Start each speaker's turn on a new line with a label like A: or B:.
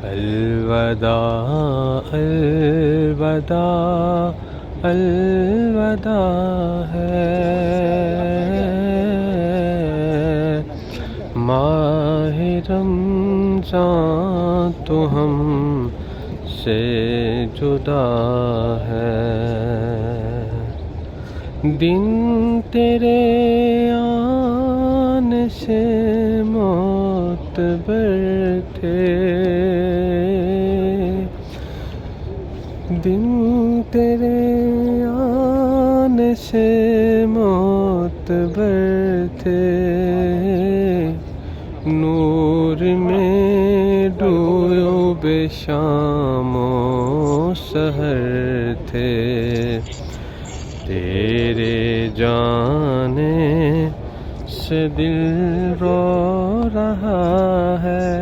A: الوداع الوداع الوداع ہے، ماہ رمضان تو ہم سے جدا ہے، دن تیرے آنے سے معتبر تھے، دن تیرے آنے سے معتبر تھے، نور میں ڈوبے شام و سحر تھے، تیرے جانے سے دل رو رہا ہے،